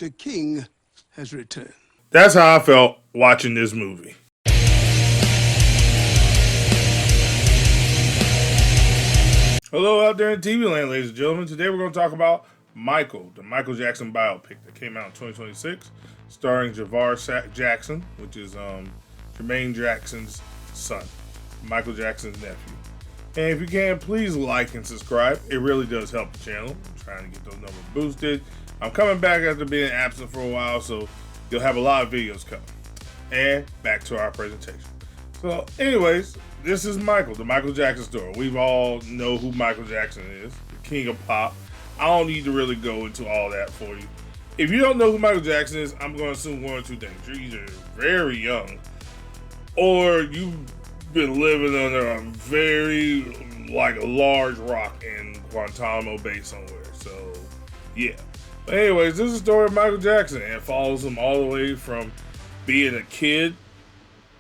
The king has returned. That's how I felt watching this movie. Hello out there in TV land, ladies and gentlemen. Today we're going to talk about Michael, the Michael Jackson biopic that came out in 2026, starring Jaafar Jackson, which is Jermaine Jackson's son, Michael Jackson's nephew. And if you can, please like and subscribe. It really does help the channel. I'm trying to get those numbers boosted. I'm coming back after being absent for a while, so you'll have a lot of videos coming. And back to our presentation. So, anyways, this is Michael, the Michael Jackson story. We all know who Michael Jackson is, the king of pop. I don't need to really go into all that for you. If you don't know who Michael Jackson is, I'm going to assume one or two things. You're either very young, or you've been living under a very, large rock in Guantanamo Bay somewhere. So, yeah. But anyways, this is the story of Michael Jackson, and it follows him all the way from being a kid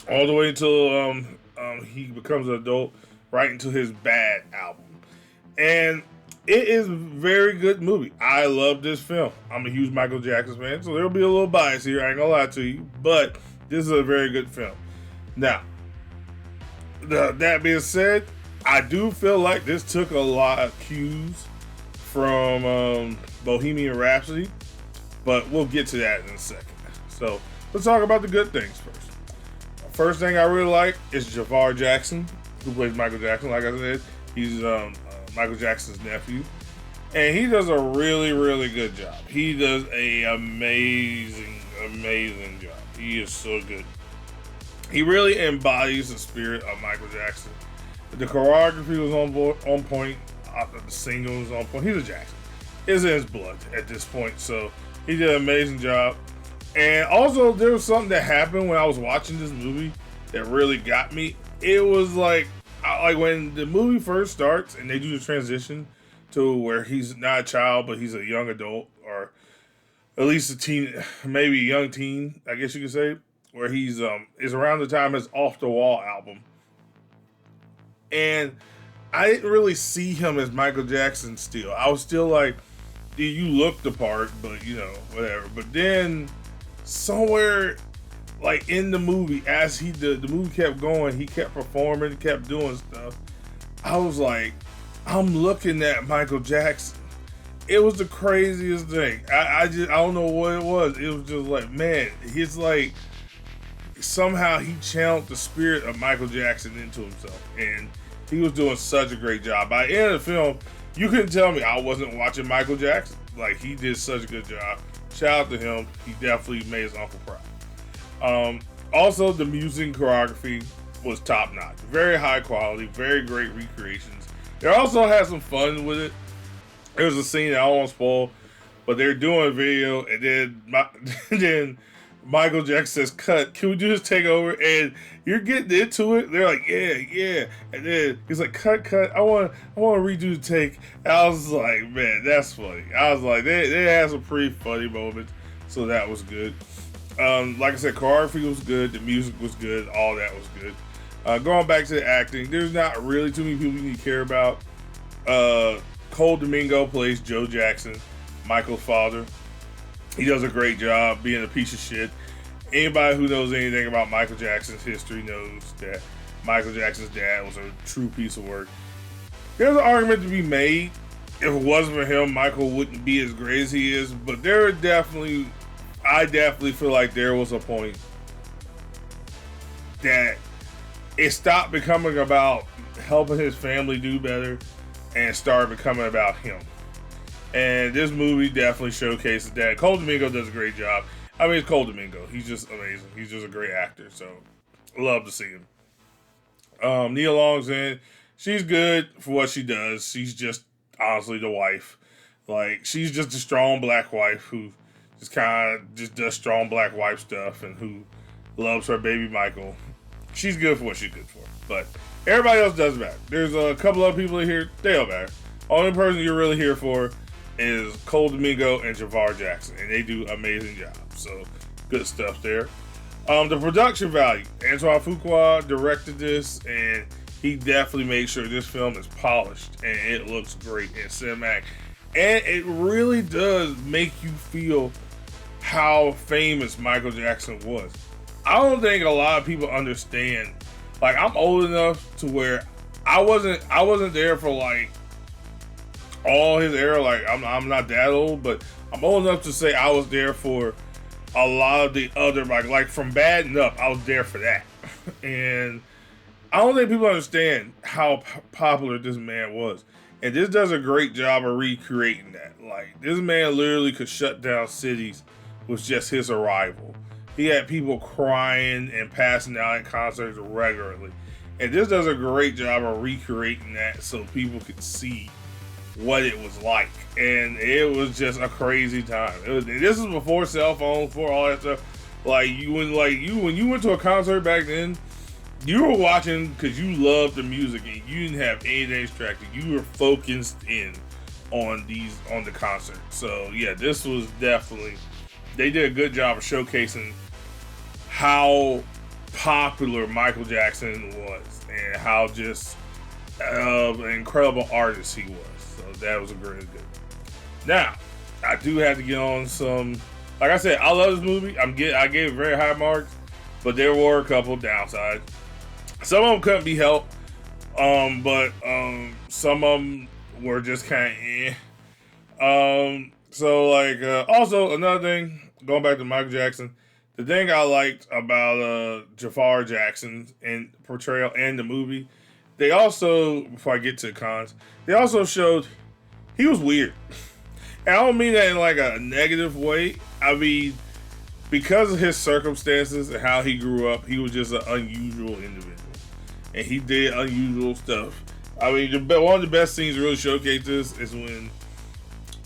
all the way until he becomes an adult, right into his Bad album. And it is a very good movie. I love this film. I'm a huge Michael Jackson fan, so there'll be a little bias here. I ain't gonna lie to you, but this is a very good film. Now, that being said, I do feel like this took a lot of cues from Bohemian Rhapsody, but we'll get to that in a second. So let's talk about the good things first. First thing I really like is Jaafar Jackson, who plays Michael Jackson. Like I said, he's Michael Jackson's nephew, and he does a really, really good job. He does a amazing job. He is so good. He really embodies the spirit of Michael Jackson. The choreography was on point. The singing was on point. He's a Jackson. It's in his blood at this point, so he did an amazing job. And also, there was something that happened when I was watching this movie that really got me. It was like when the movie first starts and they do the transition to where he's not a child, but he's a young adult, or at least a teen, maybe a young teen, I guess you could say, where he's is around the time his Off the Wall album. And I didn't really see him as Michael Jackson still. I was still like, dude, you look the part, but whatever. But then somewhere in the movie, as the movie kept going, he kept performing, kept doing stuff. I was like, I'm looking at Michael Jackson. It was the craziest thing. I don't know what it was. It was just like, man, it's like somehow he channeled the spirit of Michael Jackson into himself, and he was doing such a great job. By the end of the film, you couldn't tell me I wasn't watching Michael Jackson. Like, he did such a good job. Shout out to him. He definitely made his uncle proud. Also, the music and choreography was top notch. Very high quality, very great recreations. They also had some fun with it. There was a scene that I won't spoil, but they're doing a video, and then Michael Jackson says, "Cut. Can we do this takeover?" And you're getting into it. They're like, "Yeah." And then he's like, "Cut. I want to redo the take." And I was like, "Man, that's funny." I was like, they had some pretty funny moments, so that was good. Like I said, choreography was good. The music was good. All that was good. Going back to the acting, there's not really too many people you need to care about. Cole Domingo plays Joe Jackson, Michael's father. He does a great job being a piece of shit. Anybody who knows anything about Michael Jackson's history knows that Michael Jackson's dad was a true piece of work. There's an argument to be made. If it wasn't for him, Michael wouldn't be as great as he is. But I definitely feel like there was a point that it stopped becoming about helping his family do better and started becoming about him. And this movie definitely showcases that. Cole Domingo does a great job. I mean, it's Cole Domingo. He's just amazing. He's just a great actor. So, love to see him. Nia Long's in. She's good for what she does. She's just, honestly, the wife. Like, she's just a strong black wife who just kind of just does strong black wife stuff and who loves her baby Michael. She's good for what she's good for. But everybody else does matter. There's a couple other people in here. They don't matter. Only person you're really here for is Cole Domingo and Jaafar Jackson, and they do amazing jobs. So, good stuff there. The production value. Antoine Fuqua directed this, and he definitely made sure this film is polished, and it looks great in cinematic. And it really does make you feel how famous Michael Jackson was. I don't think a lot of people understand. Like, I'm old enough to where I wasn't there for like all his era. Like, I'm not that old, but I'm old enough to say I was there for a lot of the other, like from Bad and Up. I was there for that. And I don't think people understand how popular this man was. And this does a great job of recreating that. Like, this man literally could shut down cities with just his arrival. He had people crying and passing out at concerts regularly. And this does a great job of recreating that so people could see what it was like. And it was just a crazy time. This is before cell phones, before all that stuff. When you went to a concert back then, you were watching because you loved the music and you didn't have anything distracted. You were focused in on the concert. So yeah, this was definitely, they did a good job of showcasing how popular Michael Jackson was and how just an incredible artist he was. So that was a really good. Now, I do have to get on some. Like I said, I love this movie. I gave it very high marks, but there were a couple downsides. Some of them couldn't be helped, but some of them were just kind of So also another thing, going back to Michael Jackson, the thing I liked about Jaafar Jackson and portrayal and the movie, they also, before I get to the cons, they also showed he was weird. And I don't mean that in like a negative way. I mean, because of his circumstances and how he grew up, he was just an unusual individual. And he did unusual stuff. I mean, one of the best scenes to really showcase this is when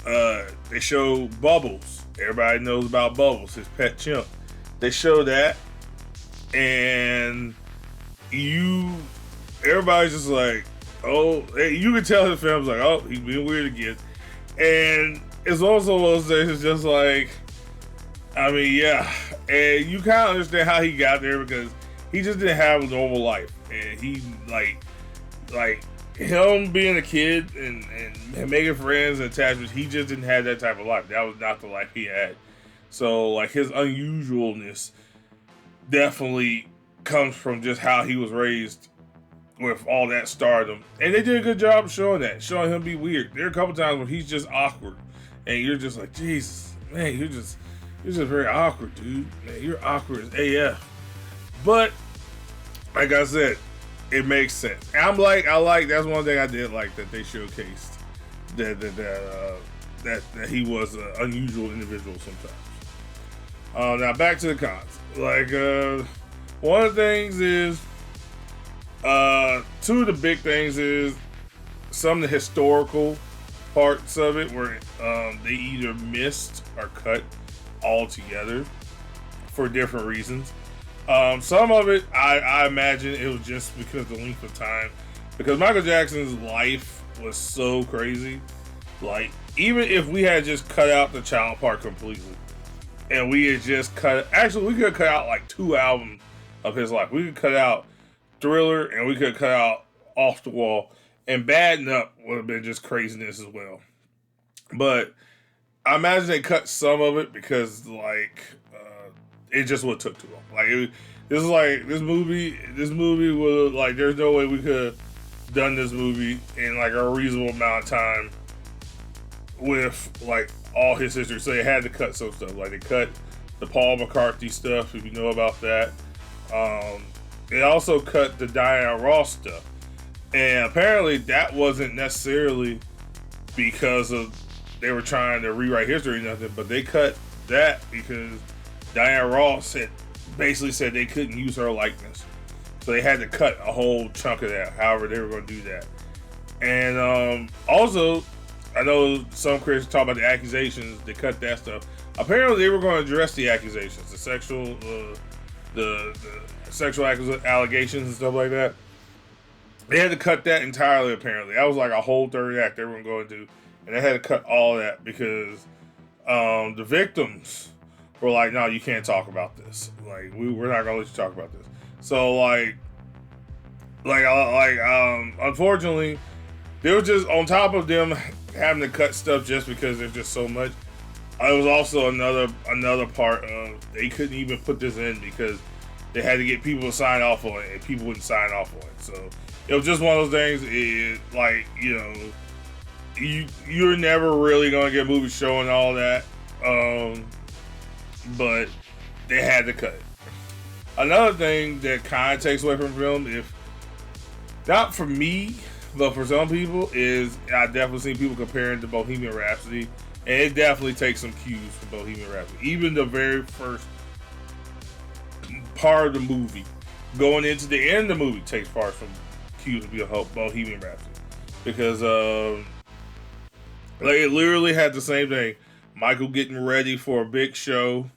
they show Bubbles. Everybody knows about Bubbles, his pet chimp. They show that, and everybody's just like, oh, you can tell the film's like, oh, he's being weird again. And it's also one of those things, it's just like, I mean, yeah. And you kind of understand how he got there because he just didn't have a normal life. And he, like him being a kid and making friends and attachments, he just didn't have that type of life. That was not the life he had. So, like, his unusualness definitely comes from just how he was raised with all that stardom. And they did a good job of showing him be weird. There are a couple times when he's just awkward. And you're just like, Jesus, man, you're just very awkward, dude. Man, you're awkward as AF. But, like I said, it makes sense. And that's one thing I did like that they showcased. That he was an unusual individual sometimes. Now back to the cons. One of the things is, two of the big things is some of the historical parts of it where they either missed or cut altogether for different reasons. Some of it, I imagine it was just because of the length of time. Because Michael Jackson's life was so crazy. Like, even if we had just cut out the child part completely, and we had just we could cut out like 2 albums of his life. We could cut out Thriller, and we could cut out Off the Wall, and Bad and Up would have been just craziness as well. But I imagine they cut some of it because, it just would have took too long. This movie would, there's no way we could have done this movie in, a reasonable amount of time with, all his history. So they had to cut some stuff. They cut the Paul McCartney stuff, if you know about that. They also cut the Diana Ross stuff. And apparently that wasn't necessarily because of they were trying to rewrite history or nothing, but they cut that because Diana Ross had basically said they couldn't use her likeness. So they had to cut a whole chunk of that, however they were going to do that. And also, I know some critics talk about the accusations, they cut that stuff. Apparently they were going to address the accusations, the sexual allegations and stuff like that. They had to cut that entirely, apparently. That was like a whole third act they were going to do. And they had to cut all that because the victims were like, no, you can't talk about this. We're not going to let you talk about this. So, unfortunately, they were just, on top of them having to cut stuff just because there's just so much, It was also another part of they couldn't even put this in because they had to get people to sign off on it, and people wouldn't sign off on it. So it was just one of those things. You're never really gonna get movies showing all that, but they had to cut it. Another thing that kind of takes away from film, if not for me, but for some people, is I definitely seen people comparing to Bohemian Rhapsody. And it definitely takes some cues from Bohemian Rhapsody. Even the very first part of the movie, going into the end of the movie, takes parts from cues of Bohemian Rhapsody. Because it literally had the same thing. Michael getting ready for a big show.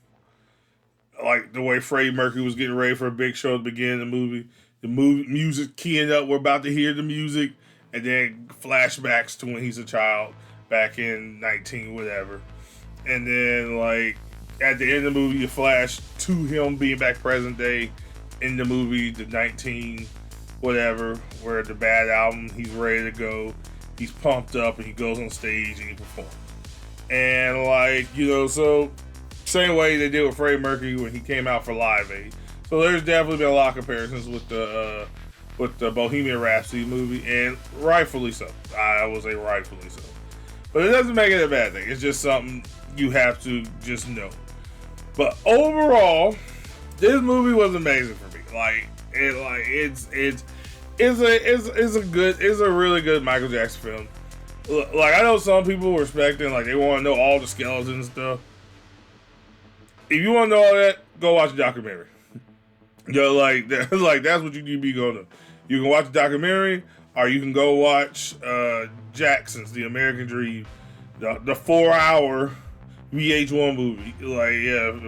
Like the way Freddie Mercury was getting ready for a big show at the beginning of the movie. The music keying up, we're about to hear the music. And then flashbacks to when he's a child. Back in 19 whatever, and then like at the end of the movie you flash to him being back present day in the movie, the 19 whatever, where the Bad album, he's ready to go, he's pumped up, and he goes on stage and he performs. And so same way they did with Freddie Mercury when he came out for Live Aid. So there's definitely been a lot of comparisons with the Bohemian Rhapsody movie, and rightfully so. I will say rightfully so. But it doesn't make it a bad thing. It's just something you have to just know. But overall, this movie was amazing for me. It's a really good Michael Jackson film. Like, I know some people were expecting, like, they want to know all the skeletons and stuff. If you want to know all that, go watch the documentary. That's what you need to be going to. You can watch the documentary, or you can go watch Jackson's The American Dream, the 4-hour VH1 movie.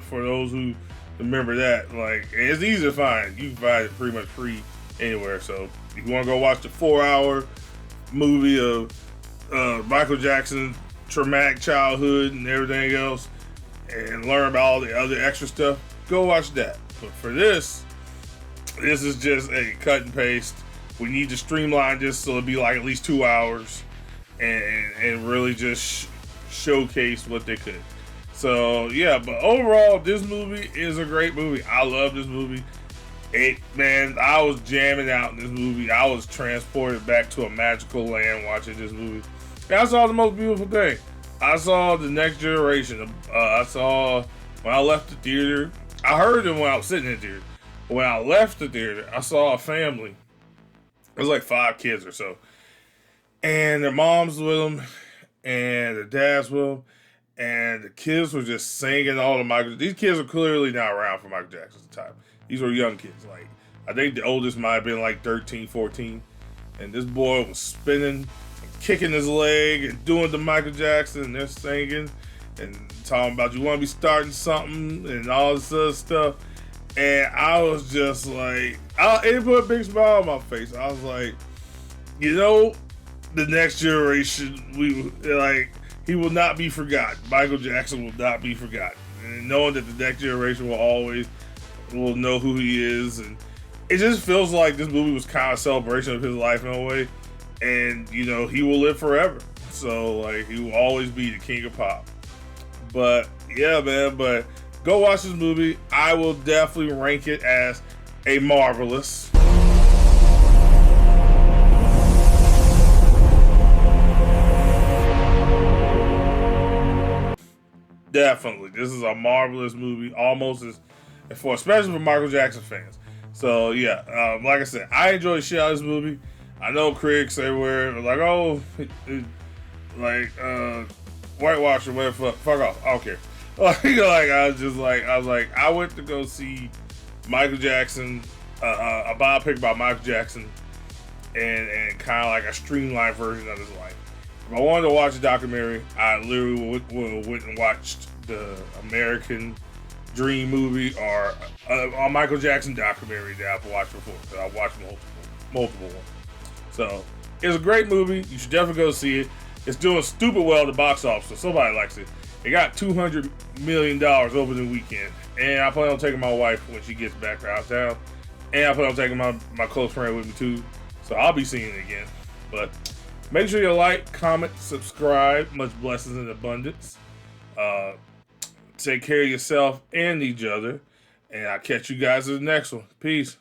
For those who remember that, it's easy to find. You can find it pretty much free anywhere. So if you want to go watch the 4-hour movie of Michael Jackson's traumatic childhood and everything else, and learn about all the other extra stuff, go watch that. But for this is just a cut and paste. We need to streamline this so it'll be like at least 2 hours and really just showcase what they could. So yeah, but overall, this movie is a great movie. I love this movie. I was jamming out in this movie. I was transported back to a magical land watching this movie. And I saw the most beautiful thing. I saw the next generation. I saw when I left the theater. I heard them when I was sitting in the theater. When I left the theater, I saw a family. It was like 5 kids or so. And their moms with them, and their dads with them, and the kids were just singing all the Michael. These kids are clearly not around for Michael Jackson at the time. These were young kids. Like, I think the oldest might have been like 13, 14. And this boy was spinning and kicking his leg and doing the Michael Jackson, and they're singing and talking about, you want to be starting something and all this other stuff. And I was just like, it put a big smile on my face. I was like, the next generation, he will not be forgotten. Michael Jackson will not be forgotten. And knowing that the next generation will know who he is. And it just feels like this movie was kind of a celebration of his life in a way. And, he will live forever. So, he will always be the king of pop. But, yeah, man, go watch this movie. I will definitely rank it as a marvelous. Definitely. This is a marvelous movie. Almost especially for Michael Jackson fans. So, yeah. Like I said, I enjoy the shit out of this movie. I know critics everywhere are whitewash or whatever. Fuck off. I don't care. I went to go see Michael Jackson, a biopic about Michael Jackson, and kind of like a streamlined version of his life. If I wanted to watch a documentary, I literally went and watched the American Dream movie or a Michael Jackson documentary that I've watched before, because I've watched multiple ones. So it's a great movie. You should definitely go see it. It's doing stupid well at the box office, so somebody likes it. It got $200 million opening weekend. And I plan on taking my wife when she gets back out of town. And I plan on taking my close friend with me too. So I'll be seeing it again. But make sure you like, comment, subscribe. Much blessings and abundance. Take care of yourself and each other. And I'll catch you guys in the next one. Peace.